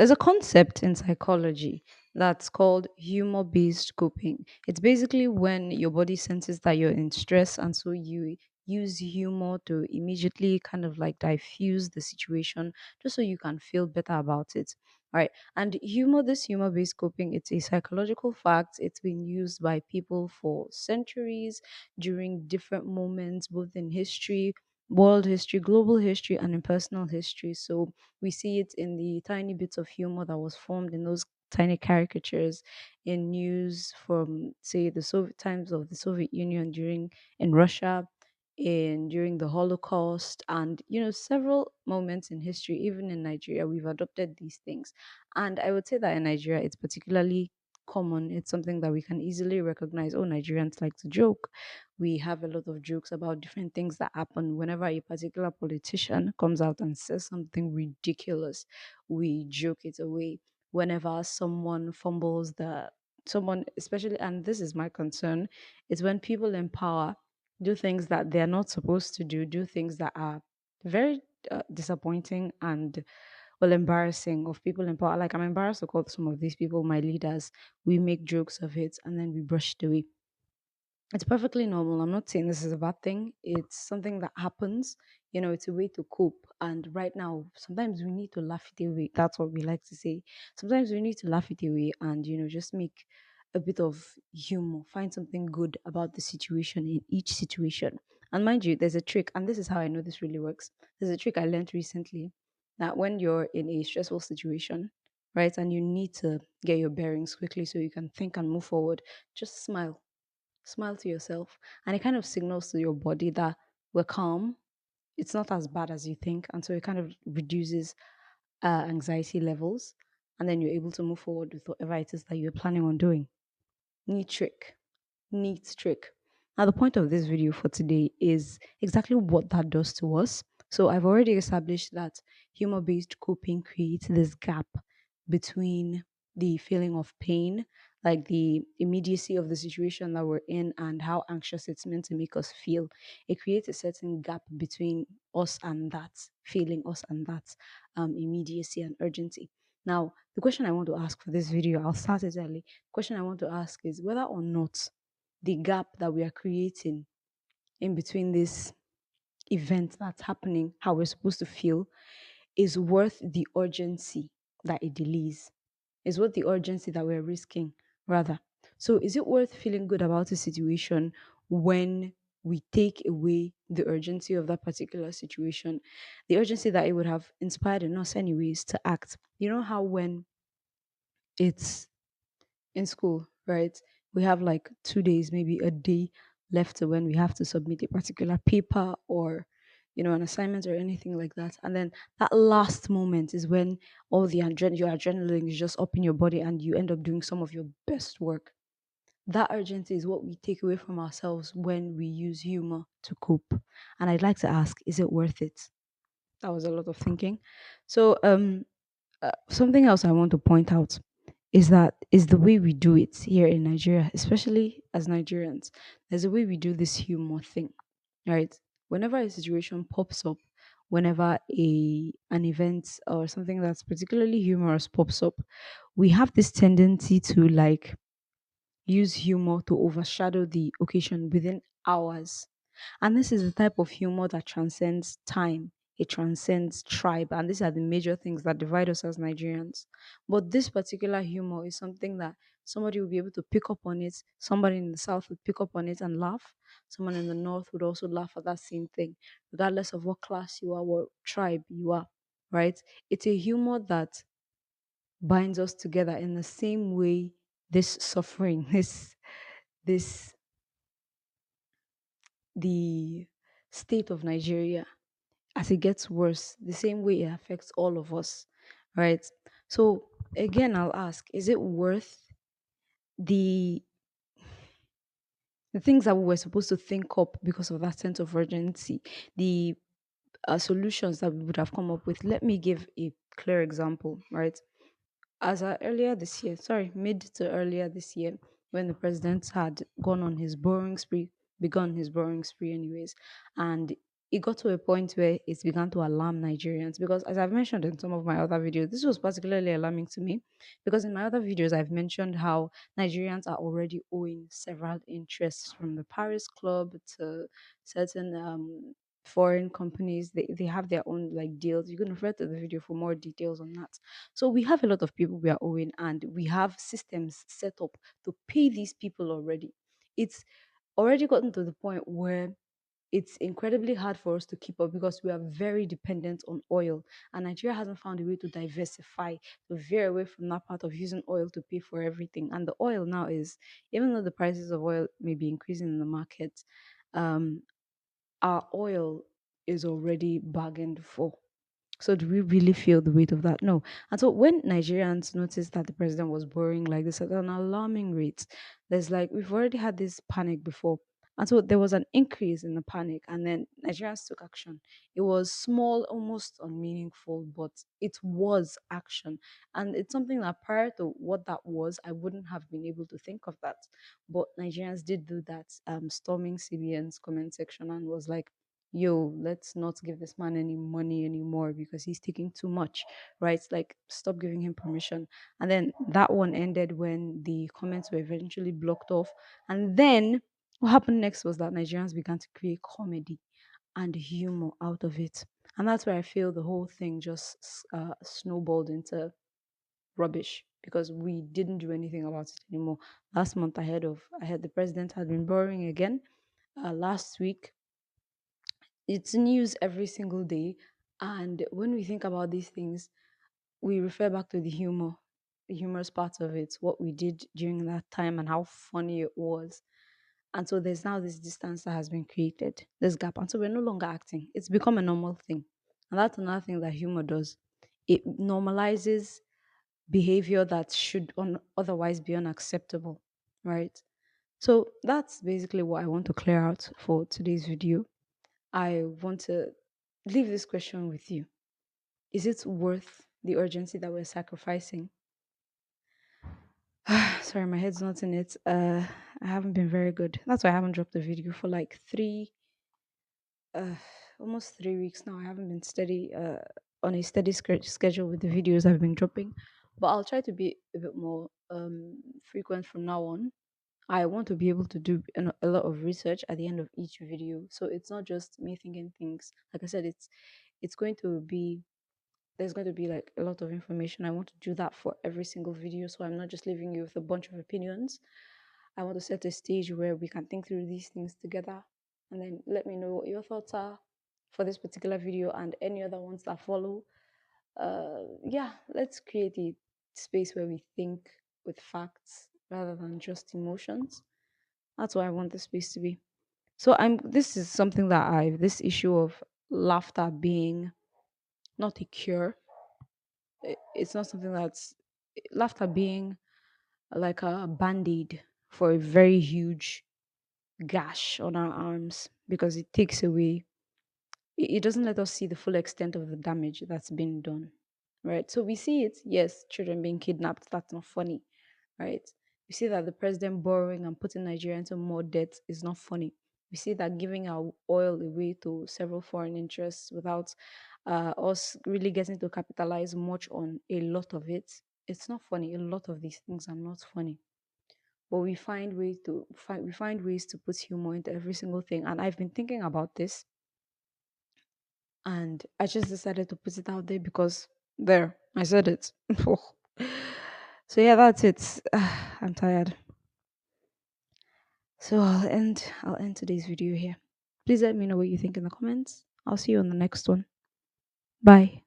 There's a concept in psychology that's called humor based coping. It's basically when your body senses that you're in stress, and so you use humor to immediately kind of like diffuse the situation just so you can feel better about it. All right. And this humor based coping, it's a psychological fact. It's been used by people for centuries during different moments, both in history, world history, global history, and in personal history. So we see it in the tiny bits of humor that was formed in those tiny caricatures in news from, say, the Soviet times of the Soviet Union during in Russia, in during the Holocaust, and several moments in history, even in Nigeria, we've adopted these things. And I would say that in Nigeria, it's particularly common. It's something that we can easily recognize. Oh, Nigerians like to joke. We have a lot of jokes about different things that happen whenever a particular politician comes out and says something ridiculous. We joke it away. Whenever someone, especially, and this is my concern, is when people in power do things that they're not supposed to do things that are very disappointing and well embarrassing of people in power. Like, I'm embarrassed to call some of these people my leaders. We make jokes of it and then we brush it away. It's perfectly normal. I'm not saying this is a bad thing. It's something that happens. It's a way to cope. And right now, sometimes we need to laugh it away. That's what we like to say. Sometimes we need to laugh it away and, just make a bit of humor, find something good about the situation in each situation. And mind you, there's a trick, and this is how I know this really works. There's a trick I learned recently that when you're in a stressful situation, right, and you need to get your bearings quickly so you can think and move forward, just smile. Smile to yourself, and it kind of signals to your body that we're calm. It's not as bad as you think, and so it kind of reduces anxiety levels, and then you're able to move forward with whatever it is that you're planning on doing. Neat trick. Neat trick. Now, the point of this video for today is exactly what that does to us. So, I've already established that humor based coping creates this gap between the feeling of pain, like the immediacy of the situation that we're in, and how anxious it's meant to make us feel. It creates a certain gap between us and that feeling, us and that immediacy and urgency. Now, the question I want to ask for this video, I'll start it early. Question I want to ask is whether or not the gap that we are creating in between this event that's happening, how we're supposed to feel, is worth the urgency that it delays, is worth the urgency that we're risking, rather. So, is it worth feeling good about a situation when we take away the urgency of that particular situation, the urgency that it would have inspired in us, anyways, to act? You know how when it's in school, right? We have like 2 days, maybe a day left to when we have to submit a particular paper or an assignment or anything like that. And then that last moment is when all your adrenaline is just up in your body and you end up doing some of your best work. That urgency is what we take away from ourselves when we use humor to cope. And I'd like to ask, is it worth it? That was a lot of thinking. So, something else I want to point out is the way we do it here in Nigeria, especially as Nigerians. There's a way we do this humor thing, right? Whenever a situation pops up, whenever a an event or something that's particularly humorous pops up, we have this tendency to like use humor to overshadow the occasion within hours. And this is the type of humor that transcends time, it transcends tribe. And these are the major things that divide us as Nigerians. But this particular humor is something that somebody will be able to pick up on it. Somebody in the South would pick up on it and laugh. Someone in the North would also laugh at that same thing, regardless of what class you are, what tribe you are, right? It's a humor that binds us together in the same way this suffering, this the state of Nigeria as it gets worse, the same way it affects all of us, right? So again, I'll ask: is it worth the the things that we were supposed to think up because of that sense of urgency, the solutions that we would have come up with? Let me give a clear example, right? As earlier this year, sorry, mid to earlier this year, when the president had gone on his borrowing spree, begun his borrowing spree, anyways, and it got to a point where it began to alarm Nigerians because, as I've mentioned in some of my other videos, this was particularly alarming to me because in my other videos, I've mentioned how Nigerians are already owing several interests from the Paris Club to certain foreign companies. They have their own like deals. You can refer to the video for more details on that. So we have a lot of people we are owing, and we have systems set up to pay these people already. It's already gotten to the point where it's incredibly hard for us to keep up because we are very dependent on oil, and Nigeria hasn't found a way to diversify, to veer away from that part of using oil to pay for everything. And the oil now is, even though the prices of oil may be increasing in the market, um our oil is already bargained for. So do we really feel the weight of that? No. And so when Nigerians noticed that the president was borrowing like this at an alarming rate, there's like we've already had this panic before. And so there was an increase in the panic, and then Nigerians took action. It was small, almost unmeaningful, but it was action. And it's something that prior to what that was, I wouldn't have been able to think of that. But Nigerians did do that, storming CBN's comment section and was like, yo, let's not give this man any money anymore because he's taking too much, right? Like, stop giving him permission. And then that one ended when the comments were eventually blocked off. And then what happened next was that Nigerians began to create comedy and humor out of it. And that's where I feel the whole thing just snowballed into rubbish because we didn't do anything about it anymore. Last month, I heard the president had been borrowing again. Last week, it's news every single day. And when we think about these things, we refer back to the humorous part of it, what we did during that time and how funny it was. And so there's now this distance that has been created, this gap. And so we're no longer acting. It's become a normal thing. And that's another thing that humor does. It normalizes behavior that should otherwise be unacceptable, right? So that's basically what I want to clear out for today's video. I want to leave this question with you. Is it worth the urgency that we're sacrificing? Sorry, my head's not in it. I haven't been very good. That's why I haven't dropped a video for like uh, almost 3 weeks now. I haven't been steady, on a steady schedule with the videos I've been dropping, but I'll try to be a bit more frequent from now on. I want to be able to do a lot of research at the end of each video, so it's not just me thinking things. Like I said, it's going to be there's going to be like a lot of information. I want to do that for every single video, so I'm not just leaving you with a bunch of opinions. I want to set a stage where we can think through these things together, and then let me know what your thoughts are for this particular video and any other ones that follow. Yeah, let's create a space where we think with facts rather than just emotions. That's what I want the space to be. So this is something that I this issue of laughter being not a cure. It's not something that's laughter being like a band-aid for a very huge gash on our arms because it takes away it doesn't let us see the full extent of the damage that's been done. Right. So we see it, yes, children being kidnapped, that's not funny, right? We see that the president borrowing and putting Nigeria into more debt is not funny. We see that giving our oil away to several foreign interests without us really getting to capitalize much on a lot of it, it's not funny. A lot of these things are not funny. But we find ways to put humor into every single thing. And I've been thinking about this, and I just decided to put it out there because there, I said it. So yeah, that's it. I'm tired. So I'll end today's video here. Please let me know what you think in the comments. I'll see you on the next one. Bye.